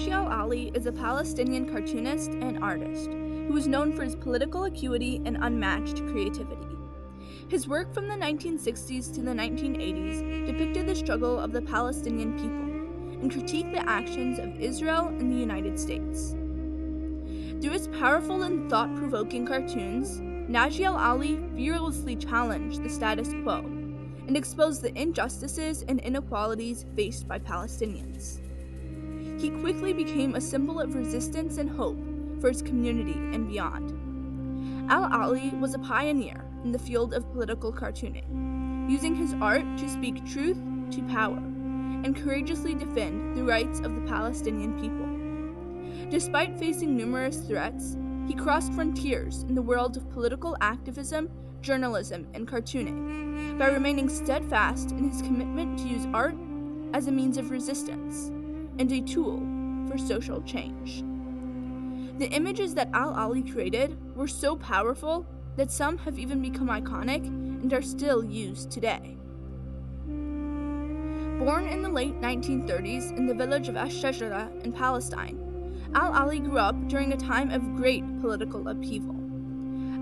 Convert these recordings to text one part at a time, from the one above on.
Naji al-Ali is a Palestinian cartoonist and artist who is known for his political acuity and unmatched creativity. His work from the 1960s to the 1980s depicted the struggle of the Palestinian people and critiqued the actions of Israel and the United States. Through his powerful and thought-provoking cartoons, Naji al-Ali fearlessly challenged the status quo and exposed the injustices and inequalities faced by Palestinians. He quickly became a symbol of resistance and hope for his community and beyond. Al-Ali was a pioneer in the field of political cartooning, using his art to speak truth to power and courageously defend the rights of the Palestinian people. Despite facing numerous threats, he crossed frontiers in the world of political activism, journalism, and cartooning by remaining steadfast in his commitment to use art as a means of resistance and a tool for social change. The images that Al-Ali created were so powerful that some have even become iconic and are still used today. Born in the late 1930s in the village of EL-HAJJAR in Palestine, Al-Ali grew up during a time of great political upheaval.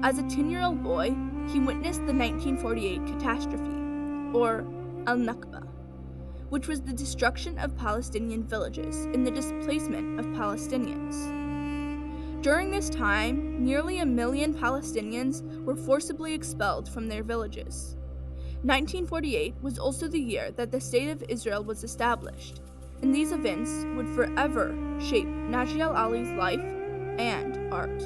As a 10-year-old boy, he witnessed the 1948 catastrophe, or Al-Nakba, which was the destruction of Palestinian villages and the displacement of Palestinians. During this time, nearly 1 million Palestinians were forcibly expelled from their villages. 1948 was also the year that the State of Israel was established, and these events would forever shape Naji al-Ali's life and art.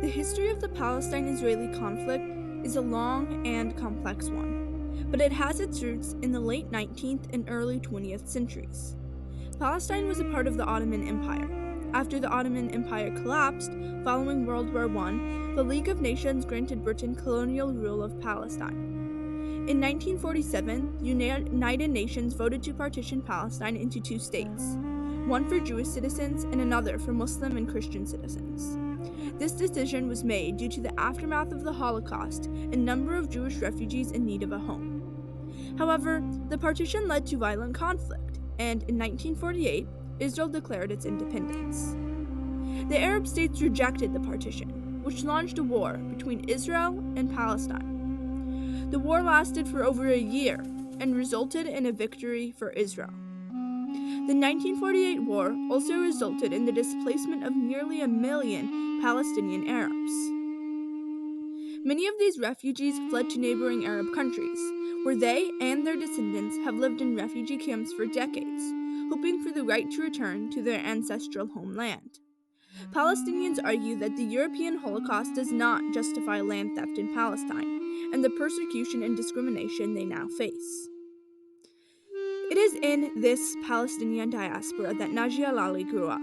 The history of the Palestine-Israeli conflict is a long and complex one, but it has its roots in the late 19th and early 20th centuries. Palestine was a part of the Ottoman Empire. After the Ottoman Empire collapsed, following World War I, the League of Nations granted Britain colonial rule of Palestine. In 1947, the United Nations voted to partition Palestine into 2 states, one for Jewish citizens and another for Muslim and Christian citizens. This decision was made due to the aftermath of the Holocaust and number of Jewish refugees in need of a home. However, the partition led to violent conflict, and in 1948, Israel declared its independence. The Arab states rejected the partition, which launched a war between Israel and Palestine. The war lasted for over a year and resulted in a victory for Israel. The 1948 war also resulted in the displacement of nearly 1 million Palestinian Arabs. Many of these refugees fled to neighboring Arab countries, where they and their descendants have lived in refugee camps for decades, hoping for the right to return to their ancestral homeland. Palestinians argue that the European Holocaust does not justify land theft in Palestine and the persecution and discrimination they now face. It is in this Palestinian diaspora that Naji al-Ali grew up.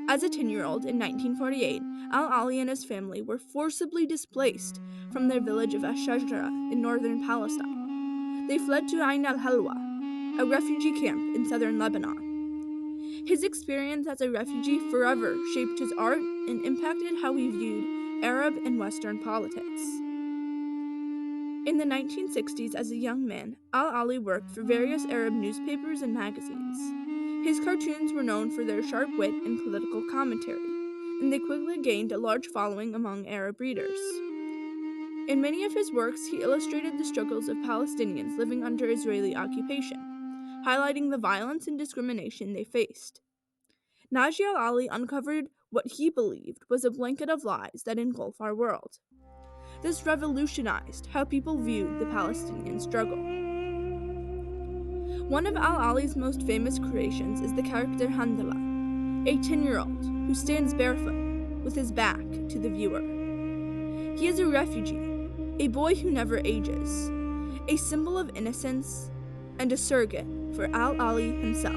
As a 10-year-old in 1948, al-Ali and his family were forcibly displaced from their village of EL-HAJJAR in northern Palestine. They fled to Ain al-Halwa, a refugee camp in southern Lebanon. His experience as a refugee forever shaped his art and impacted how he viewed Arab and Western politics. In the 1960s, as a young man, al-Ali worked for various Arab newspapers and magazines. His cartoons were known for their sharp wit and political commentary, and they quickly gained a large following among Arab readers. In many of his works, he illustrated the struggles of Palestinians living under Israeli occupation, highlighting the violence and discrimination they faced. Naji al-Ali uncovered what he believed was a blanket of lies that engulf our world. This revolutionized how people viewed the Palestinian struggle. One of al-Ali's most famous creations is the character Handala, a 10-year-old who stands barefoot with his back to the viewer. He is a refugee, a boy who never ages, a symbol of innocence, and a surrogate for al-Ali himself.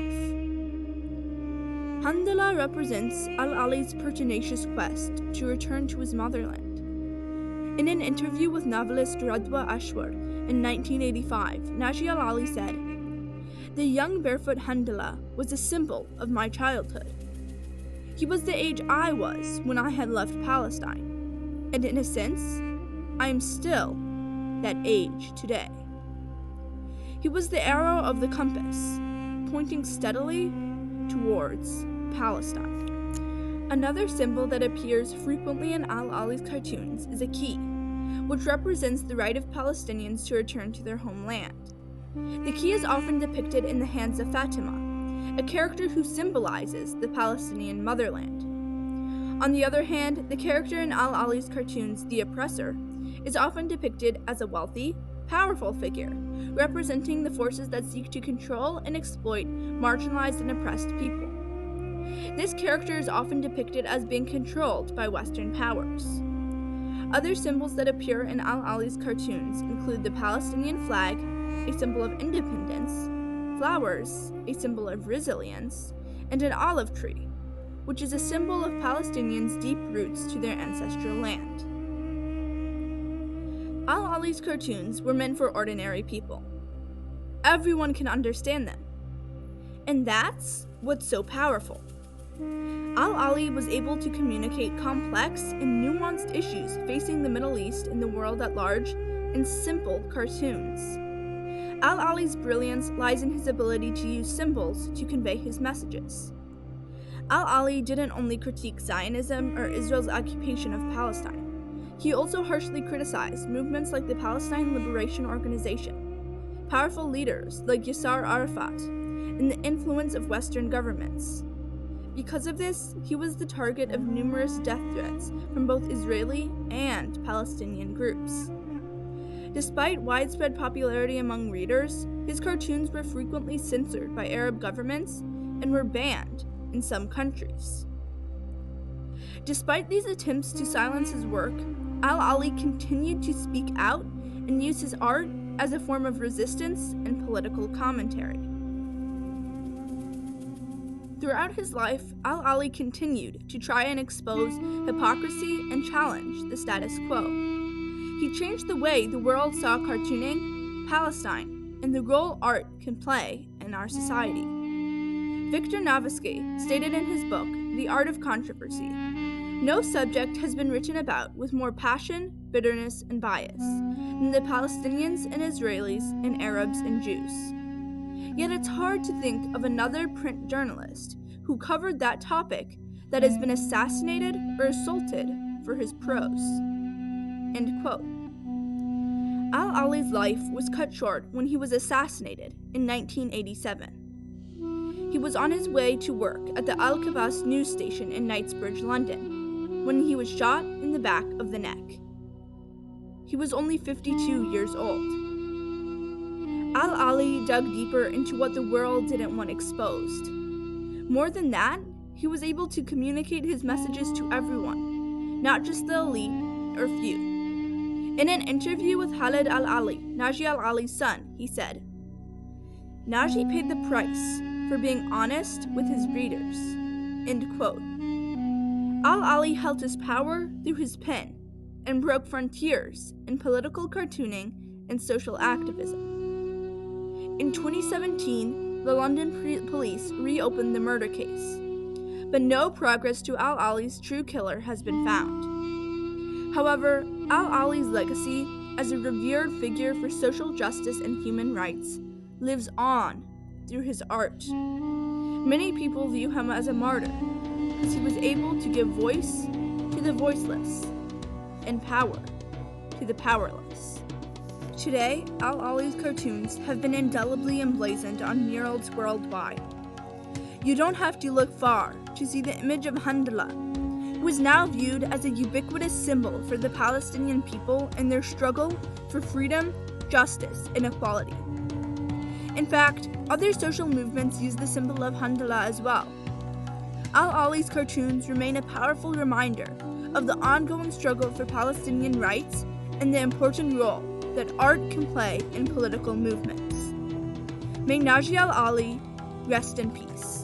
Handala represents al-Ali's pertinacious quest to return to his motherland. In an interview with novelist Radwa Ashwar in 1985, Naji al-Ali said, "The young barefoot Handala was a symbol of my childhood. He was the age I was when I had left Palestine, and in a sense, I am still that age today. He was the arrow of the compass, pointing steadily towards Palestine. Another symbol that appears frequently in Al-Ali's cartoons is a key, which represents the right of Palestinians to return to their homeland. The key is often depicted in the hands of Fatima, a character who symbolizes the Palestinian motherland. On the other hand, the character in Al-Ali's cartoons, the oppressor, is often depicted as a wealthy, powerful figure, representing the forces that seek to control and exploit marginalized and oppressed people. This character is often depicted as being controlled by Western powers. Other symbols that appear in Al-Ali's cartoons include the Palestinian flag, a symbol of independence, flowers, a symbol of resilience, and an olive tree, which is a symbol of Palestinians' deep roots to their ancestral land. Al-Ali's cartoons were meant for ordinary people. Everyone can understand them. And that's what's so powerful. Al-Ali was able to communicate complex and nuanced issues facing the Middle East and the world at large in simple cartoons. Al-Ali's brilliance lies in his ability to use symbols to convey his messages. Al-Ali didn't only critique Zionism or Israel's occupation of Palestine. He also harshly criticized movements like the Palestine Liberation Organization, powerful leaders like Yasser Arafat, and the influence of Western governments. Because of this, he was the target of numerous death threats from both Israeli and Palestinian groups. Despite widespread popularity among readers, his cartoons were frequently censored by Arab governments and were banned in some countries. Despite these attempts to silence his work, Al-Ali continued to speak out and use his art as a form of resistance and political commentary. Throughout his life, Al-Ali continued to try and expose hypocrisy and challenge the status quo. He changed the way the world saw cartooning, Palestine, and the role art can play in our society. Victor Navasky stated in his book, The Art of Controversy, "No subject has been written about with more passion, bitterness, and bias than the Palestinians and Israelis and Arabs and Jews. Yet it's hard to think of another print journalist who covered that topic that has been assassinated or assaulted for his prose." End quote. Al-Ali's life was cut short when he was assassinated in 1987. He was on his way to work at the Al-Kabas news station in Knightsbridge, London, when he was shot in the back of the neck. He was only 52 years old. Al-Ali dug deeper into what the world didn't want exposed. More than that, he was able to communicate his messages to everyone, not just the elite or few. In an interview with Khalid Al-Ali, Naji Al-Ali's son, he said, "Naji paid the price for being honest with his readers." End quote. Al-Ali held his power through his pen and broke frontiers in political cartooning and social activism. In 2017, the London police reopened the murder case, but no progress to Al-Ali's true killer has been found. However, Al-Ali's legacy as a revered figure for social justice and human rights lives on through his art. Many people view him as a martyr because he was able to give voice to the voiceless and power to the powerless. Today, Al-Ali's cartoons have been indelibly emblazoned on murals worldwide. You don't have to look far to see the image of Hamdallah, who is now viewed as a ubiquitous symbol for the Palestinian people in their struggle for freedom, justice, and equality. In fact, other social movements use the symbol of Hamdallah as well. Al-Ali's cartoons remain a powerful reminder of the ongoing struggle for Palestinian rights and the important role that art can play in political movements. May Naji Al-Ali rest in peace.